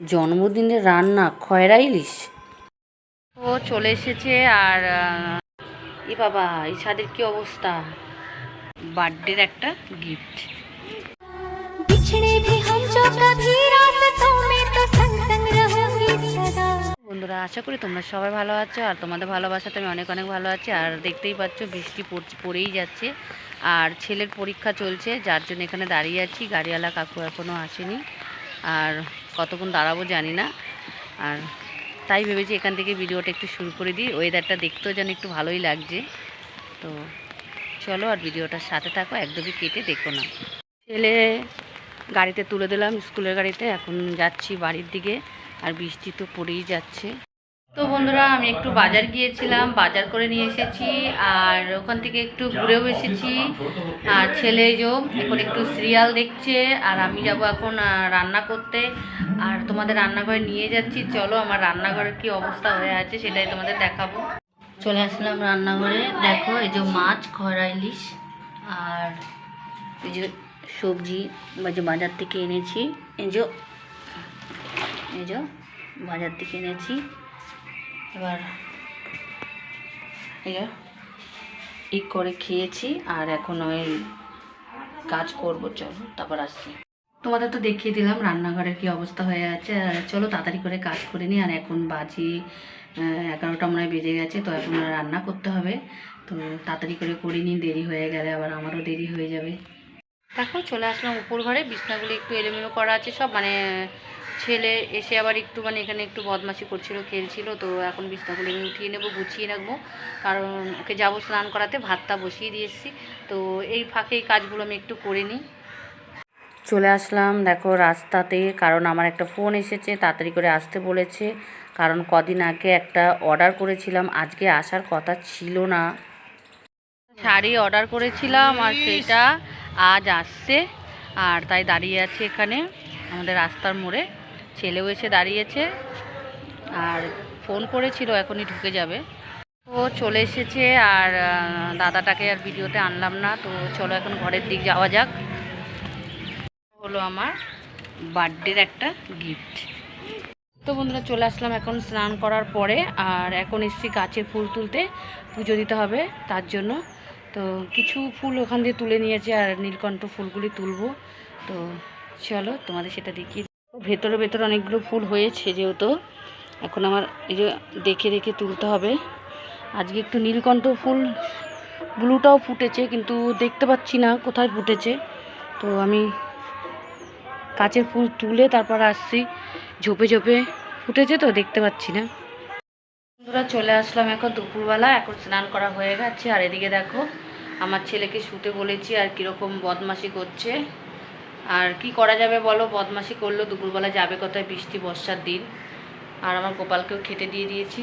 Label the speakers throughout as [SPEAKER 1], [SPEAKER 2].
[SPEAKER 1] জন্মদিনের রান্না খয়রা ইলিশ ও চলে এসেছে। আর এ বাবা, এই ছাদের কি অবস্থা! বার্থডের একটা গিফট। বন্ধুরা, আশা করি তোমরা সবাই ভালো আছো, আর তোমাদের ভালোবাসাতে আমি অনেক অনেক ভালো আছি। আর দেখতেই পাচ্ছ বৃষ্টি পড়েই যাচ্ছে, আর ছেলের পরীক্ষা চলছে, যার জন্য এখানে দাঁড়িয়ে আছি। গাড়িওয়ালা কাকু এখনও আসেনি, আর কতক্ষণ দাঁড়াবো জানি না। আর তাই ভেবেছি এখান থেকে ভিডিওটা একটু শুরু করে দিই। ওয়েদারটা দেখতেও যেন একটু ভালোই লাগছে। তো চলো, আর ভিডিওটার সাথে থাকো, একদমই কেটে দেখো না। ছেলে গাড়িতে তুলে দিলাম, স্কুলের গাড়িতে। এখন যাচ্ছি বাড়ির দিকে, আর বৃষ্টি তো পড়েই যাচ্ছে। তো বন্ধুরা, আমি একটু বাজার গিয়েছিলাম, বাজার করে নিয়ে এসেছি, আর ওখান থেকে একটু ঘুরেও এসেছি। আর ছেলে এখন একটু সিরিয়াল দেখছে, আর আমি যাব এখন রান্না করতে। আর তোমাদের রান্নাঘরে নিয়ে যাচ্ছি। চলো, আমার রান্নাঘরের কি অবস্থা হয়ে আছে সেটাই তোমাদের দেখাবো। চলে আসলাম রান্নাঘরে। দেখো, এই যে মাছ, খয়রা ইলিশ, আর এই যে সবজি বাজার থেকে এনেছি। এই যে বাজার থেকে এনেছি। এবার এই করে খেয়েছি, আর এখন ওই কাজ করবো। চলো, তারপর আসছি। তোমাদের তো দেখিয়ে দিলাম রান্নাঘরের কি অবস্থা হয়ে আছে। চলো তাড়াতাড়ি করে কাজ করে নিই। আর এখন বাজি 11টা মনে হয় বেজে গেছে। তো এখন রান্না করতে হবে। তো তাড়াতাড়ি করে নিই, দেরি হয়ে গেলে আবার আমারও দেরি হয়ে যাবে। দেখো, চলে আসলাম উপর ঘরে। বিছনাগুলো একটু এলোমেলো করা আছে সব, ছেলে এসে আবার একটু এখানে একটু বদমাশি করছিল, খেলছিল। তো এখন বিছনাগুলো আমি উঠিয়ে নেবো, গুছিয়ে রাখবো, কারণ ওকে যাবো স্নান করাতে। ভাতটা বসিয়ে দিয়ে এসেছি। তো এই ফাঁকে এই কাজগুলো আমি একটু করে নিই। চলে আসলাম দেখো রাস্তাতে, কারণ আমার একটা ফোন এসেছে, তাড়াতাড়ি করে আসতে বলেছে। কারণ কদিন আগে একটা অর্ডার করেছিলাম, আজকে আসার কথা ছিল না। শাড়ি অর্ডার করেছিলাম, আর সেটা আজ আসছে। আর তাই দাঁড়িয়ে আছে এখানে আমাদের রাস্তার মোড়ে। ছেলেও এসে দাঁড়িয়েছে, আর ফোন করেছিল, এখনই ঢুকে যাবে। ও চলে এসেছে, আর দাদাটাকে আর ভিডিওতে আনলাম না। তো চলো এখন ঘরের দিক যাওয়া যাক। হলো আমার বার্থডের একটা গিফট। তো বন্ধুরা, চলে আসলাম এখন স্নান করার পরে, আর এখন এসেছি গাছের ফুল তুলতে। পুজো দিতে হবে তার জন্য। তো কিছু ফুল ওখান দিয়ে তুলে নিয়েছে, আর নীলকণ্ঠ ফুলগুলি তুলবো। তো চলো তোমাদের সেটা দেখিয়ে। ভেতরে অনেকগুলো ফুল হয়েছে, যেহেতু এখন আমার এই যে দেখে দেখে তুলতে হবে। আজকে একটু নীলকণ্ঠ ফুল, ব্লুটাও ফুটেছে, কিন্তু দেখতে পাচ্ছি না কোথায় ফুটেছে। তো আমি কাচের ফুল তুলে তারপর আসছি। ঝোপে ঝোপে ফুটেছে তো দেখতে পাচ্ছি না। বন্ধুরা, চলে আসলাম এখন দুপুরবেলা। এখন স্নান করা হয়ে গেছে, আর এদিকে দেখো আমার ছেলেকে শুতে বলেছি, আর কীরকম বদমাশি করছে। আর কি করা যাবে বলো, বদমাশি করলেও দুপুরবেলা যাবে কোথায়, বৃষ্টি বর্ষার দিন। আর আমার গোপালকেও খেতে দিয়ে দিয়েছি।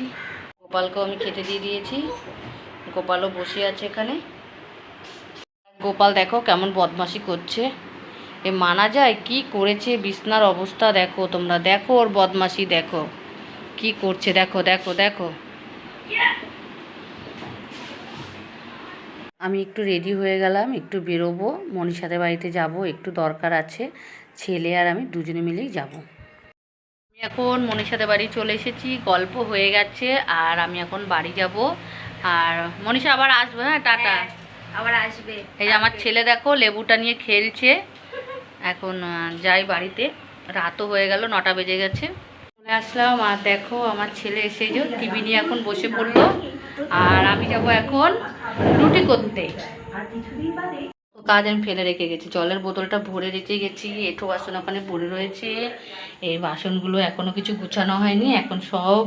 [SPEAKER 1] গোপালও বসে আছে এখানে। গোপাল দেখো কেমন বদমাশি করছে, এ মানা যায়? কি করেছে, বিছনার অবস্থা দেখো, তোমরা দেখো ওর বদমাশি, দেখো কি করছে, দেখো দেখো দেখো। আমি একটু রেডি হয়ে গেলাম, একটু বেরোবো, মনীষাদের বাড়িতে যাব, একটু দরকার আছে। ছেলে আর আমি দুজনে মিলেই যাব। আমি এখন মনীষাদের বাড়ি চলে এসেছি, গল্প হয়ে গেছে, আর আমি এখন বাড়ি যাব। আর মনীষা আবার আসবে। হ্যাঁ, টাটা।
[SPEAKER 2] আবার আসবে।
[SPEAKER 1] এই যে আমার ছেলে দেখো লেবুটা নিয়ে খেলছে। এখন যাই বাড়িতে, রাতও হয়ে গেল, 9টা বেজে গেছে। চলে আসলাম, আর দেখো আমার ছেলে এসে যে টিভি নিয়ে এখন বসে পড়লো, আর আমি যাব এখন রুটি করতে। কাজ আমি ফেলে রেখে গেছি, জলের বোতলটা ভরে রেখে গেছি, এঁঠো বাসন ওখানে পড়ে রয়েছে। এই বাসনগুলো এখনও কিছু গুছানো হয়নি, এখন সব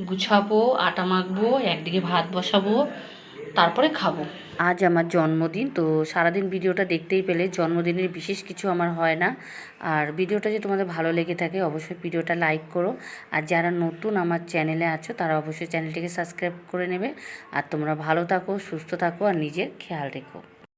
[SPEAKER 1] গুছাবো, আটা মাখবো, একদিকে ভাত বসাবো, তারপরে খাবো। আজ আমার জন্মদিন, তো সারাদিন ভিডিওটা দেখতেই পেলে। জন্মদিনের বিশেষ কিছু আমার হয় না। আর ভিডিওটা যদি তোমাদের ভালো লেগে থাকে, অবশ্যই ভিডিওটা লাইক করো। আর যারা নতুন আমার চ্যানেলে আছো, তারা অবশ্যই চ্যানেলটিকে সাবস্ক্রাইব করে নেবে। আর তোমরা ভালো থাকো, সুস্থ থাকো, আর নিজের খেয়াল রেখো।